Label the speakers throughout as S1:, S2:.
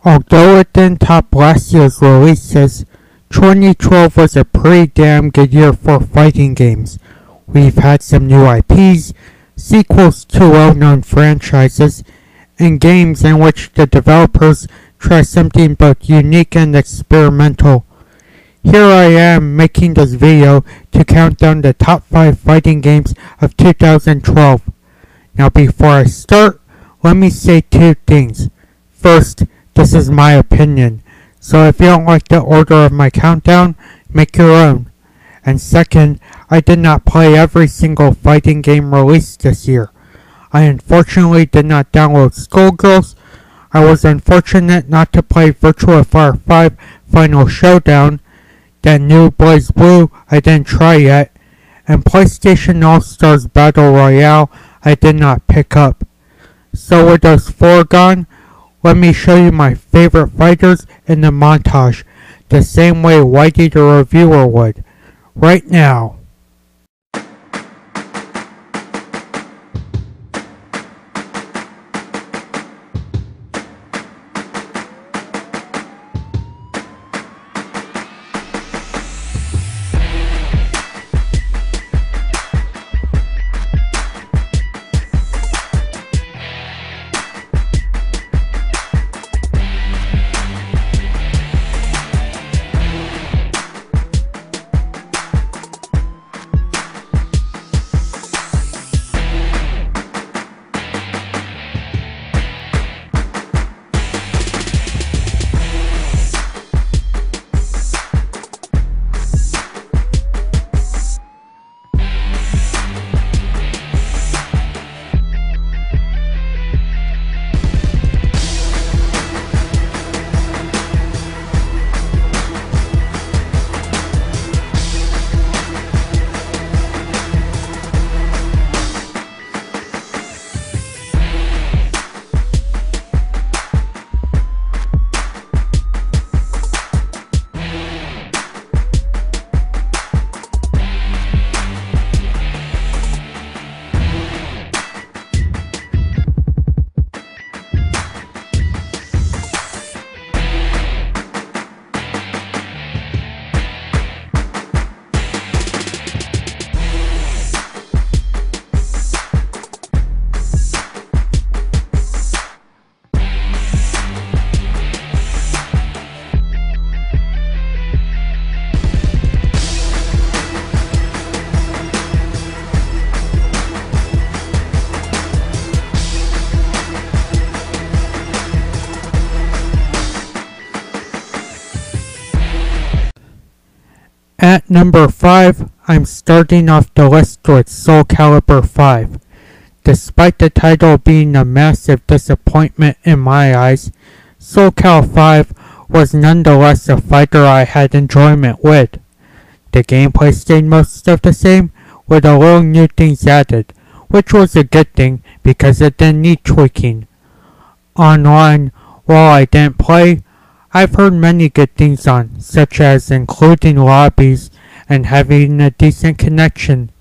S1: Although it didn't top last year's releases, 2012 was a pretty damn good year for fighting games. We've had some new IPs, sequels to well-known franchises, and games in which the developers try something both unique and experimental. Here I am making this video to count down the top 5 fighting games of 2012. Now before I start, let me say 2 things. First, this is my opinion, so if you don't like the order of my countdown, make your own. And second, I did not play every single fighting game released this year. I unfortunately did not download Skullgirls. I was unfortunate not to play Virtua Fighter 5 Final Showdown. That new Blaze Blue I didn't try yet, and PlayStation All-Stars Battle Royale I did not pick up. So with those 4 gone, let me show you my favorite fighters in the montage, the same way Whitey the reviewer would. Right now. At number 5, I'm starting off the list with Soul Calibur 5. Despite the title being a massive disappointment in my eyes, Soul Cal 5 was nonetheless a fighter I had enjoyment with. The gameplay stayed most of the same, with a little new things added, which was a good thing because it didn't need tweaking. Online, while I didn't play, I've heard many good things on, such as including lobbies and having a decent connection.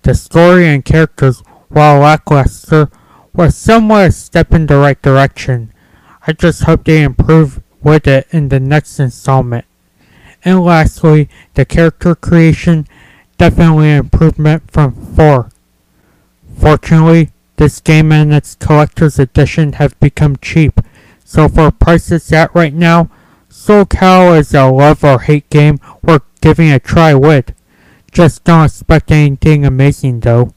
S1: The story and characters, while lackluster, was somewhat a step in the right direction. I just hope they improve with it in the next installment. And lastly, the character creation, definitely an improvement from 4. Fortunately, this game and its collector's edition have become cheap, so for prices at right now, Soul Cal is a love or hate game worth giving a try with. Just don't expect anything amazing though.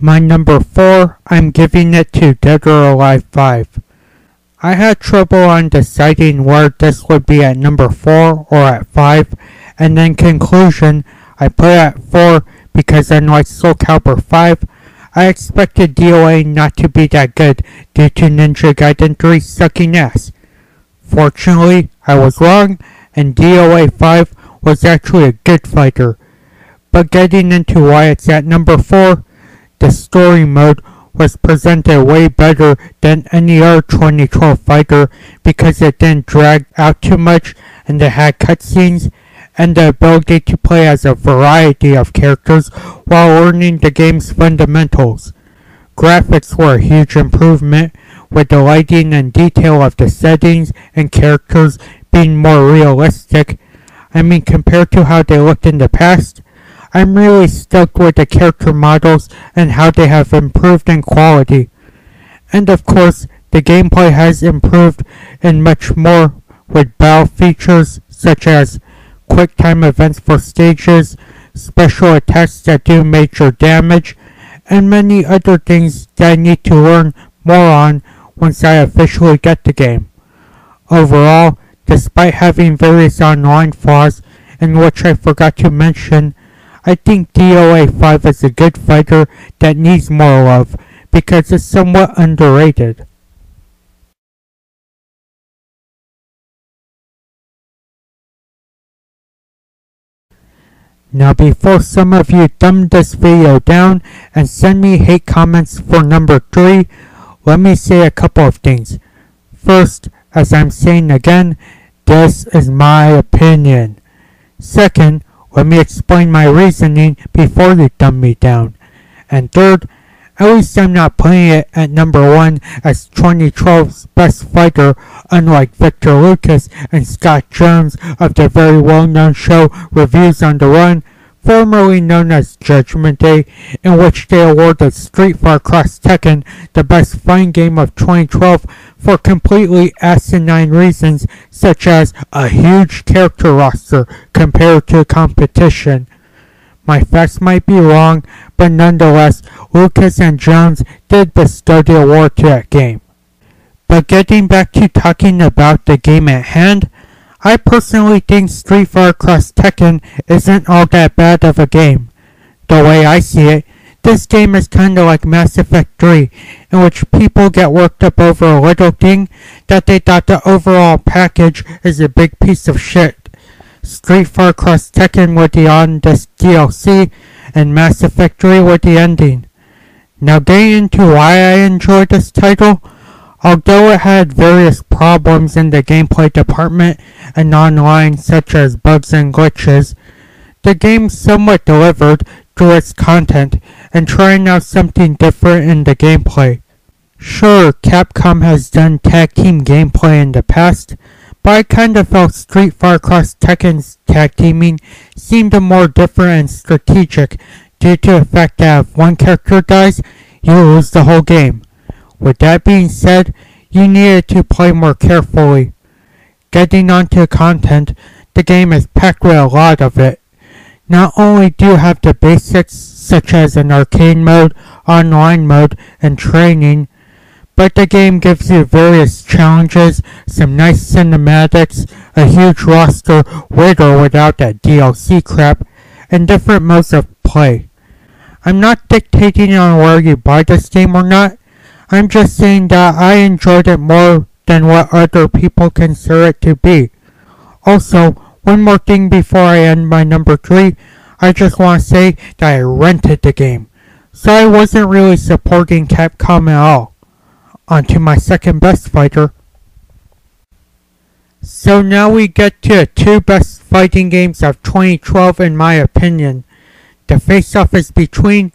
S1: My number 4, I'm giving it to Dead or Alive 5. I had trouble on deciding where this would be at number 4 or at 5, and in conclusion, I put it at 4 because unlike Soul Calibur 5, I expected DOA not to be that good due to Ninja Gaiden 3 sucking ass. Fortunately, I was wrong, and DOA 5 was actually a good fighter. But getting into why it's at number 4, the story mode was presented way better than any other 2012 fighter because it didn't drag out too much and it had cutscenes, and the ability to play as a variety of characters while learning the game's fundamentals. Graphics were a huge improvement, with the lighting and detail of the settings and characters being more realistic. Compared to how they looked in the past, I'm really stoked with the character models and how they have improved in quality. And of course, the gameplay has improved and much more with battle features such as quick time events for stages, special attacks that do major damage, and many other things that I need to learn more on once I officially get the game. Overall, despite having various online flaws, in which I forgot to mention, I think DOA 5 is a good fighter that needs more love because it's somewhat underrated. Now before some of you thumb this video down and send me hate comments for number 3, let me say a couple of things. First, as I'm saying again, this is my opinion. Second, let me explain my reasoning before you thumb me down. And third, at least I'm not putting it at number 1 as 2012's best fighter, unlike Victor Lucas and Scott Jones of the very well-known show Reviews on the Run, formerly known as Judgment Day, in which they awarded Street Fighter Cross Tekken the best fighting game of 2012 for completely asinine reasons such as a huge character roster compared to competition. My facts might be wrong, but nonetheless, Lucas and Jones did bestow the award to that game. But getting back to talking about the game at hand, I personally think Street Fighter Cross Tekken isn't all that bad of a game. The way I see it, this game is kinda like Mass Effect 3, in which people get worked up over a little thing that they thought the overall package is a big piece of shit. Street Fighter Cross Tekken with the on-disc DLC, and Mass Effect 3 with the ending. Now getting into why I enjoyed this title, although it had various problems in the gameplay department and online such as bugs and glitches, the game somewhat delivered through its content and trying out something different in the gameplay. Sure, Capcom has done tag team gameplay in the past, but I kinda felt Street Fighter Cross Tekken's tag teaming seemed more different and strategic due to the fact that if one character dies, you lose the whole game. With that being said, you needed to play more carefully. Getting onto content, the game is packed with a lot of it. Not only do you have the basics such as an arcade mode, online mode, and training, but the game gives you various challenges, some nice cinematics, a huge roster with or without that DLC crap, and different modes of play. I'm not dictating on where you buy this game or not. I'm just saying that I enjoyed it more than what other people consider it to be. Also, one more thing before I end my number 3, I just want to say that I rented the game, so I wasn't really supporting Capcom at all. On to my second best fighter. So now we get to the 2 best fighting games of 2012 in my opinion. The face-off is between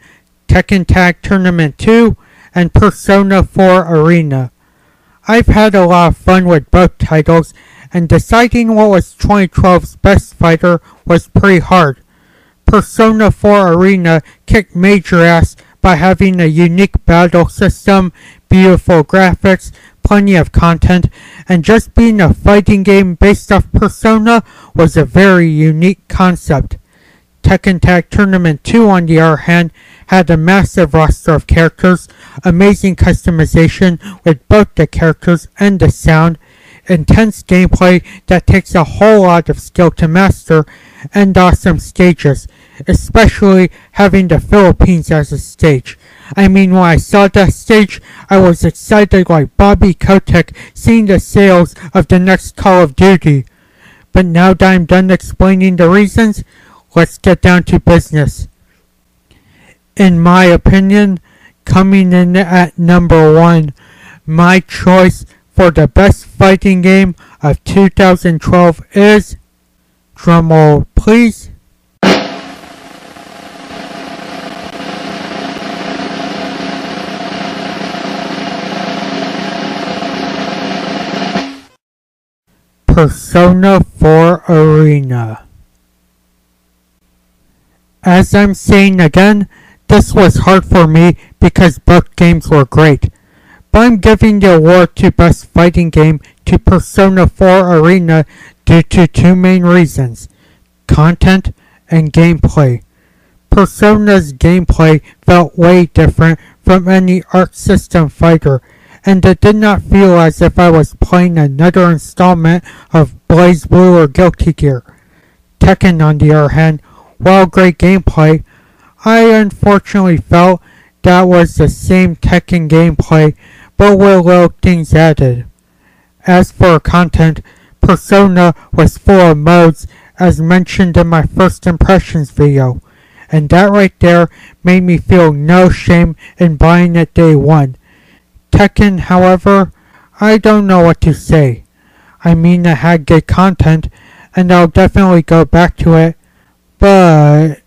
S1: Tekken Tag Tournament 2 and Persona 4 Arena. I've had a lot of fun with both titles, and deciding what was 2012's best fighter was pretty hard. Persona 4 Arena kicked major ass by having a unique battle system, beautiful graphics, plenty of content, and just being a fighting game based off Persona was a very unique concept. Tekken Tag Tournament 2 on the other hand had a massive roster of characters, amazing customization with both the characters and the sound, intense gameplay that takes a whole lot of skill to master, and awesome stages, especially having the Philippines as a stage. When I saw that stage, I was excited like Bobby Kotick seeing the sales of the next Call of Duty. But now that I'm done explaining the reasons, let's get down to business. In my opinion, coming in at number 1, my choice for the best fighting game of 2012 is Drumroll, please. Persona 4 Arena. As I'm saying again, this was hard for me because both games were great. But I'm giving the award to Best Fighting Game to Persona 4 Arena due to two main reasons: content and gameplay. Persona's gameplay felt way different from any Arc System fighter, and it did not feel as if I was playing another installment of BlazBlue or Guilty Gear. Tekken, on the other hand, while great gameplay, I unfortunately felt that was the same Tekken gameplay, but with little things added. As for content, Persona was full of modes as mentioned in my first impressions video, and that right there made me feel no shame in buying it day one. Tekken, however, I don't know what to say. I mean, it had good content, and I'll definitely go back to it, but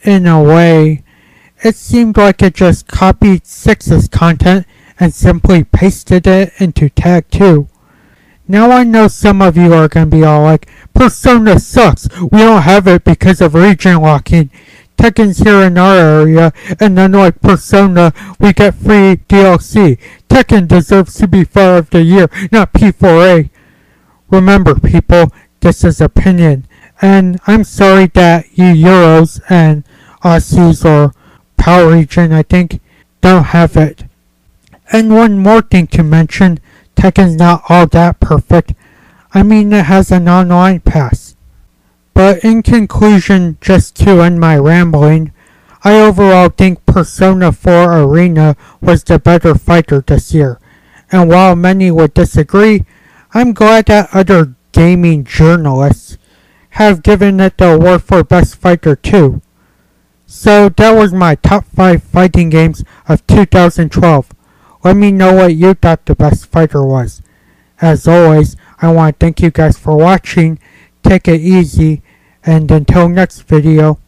S1: in a way, it seemed like it just copied 6's content and simply pasted it into Tag 2. Now I know some of you are going to be all like, Persona sucks, we don't have it because of region locking. Tekken's here in our area, and unlike Persona, we get free DLC. Tekken deserves to be Fire of the Year, not P4A. Remember, people, this is opinion, and I'm sorry that you Euros and Aussies or Power Region, I think, don't have it. And one more thing to mention, Tekken's not all that perfect. I mean, it has an online pass. But in conclusion, just to end my rambling, I overall think Persona 4 Arena was the better fighter this year. And while many would disagree, I'm glad that other gaming journalists have given it the award for Best Fighter too. So that was my top 5 fighting games of 2012. Let me know what you thought the best fighter was. As always, I want to thank you guys for watching. Take it easy, and until next video,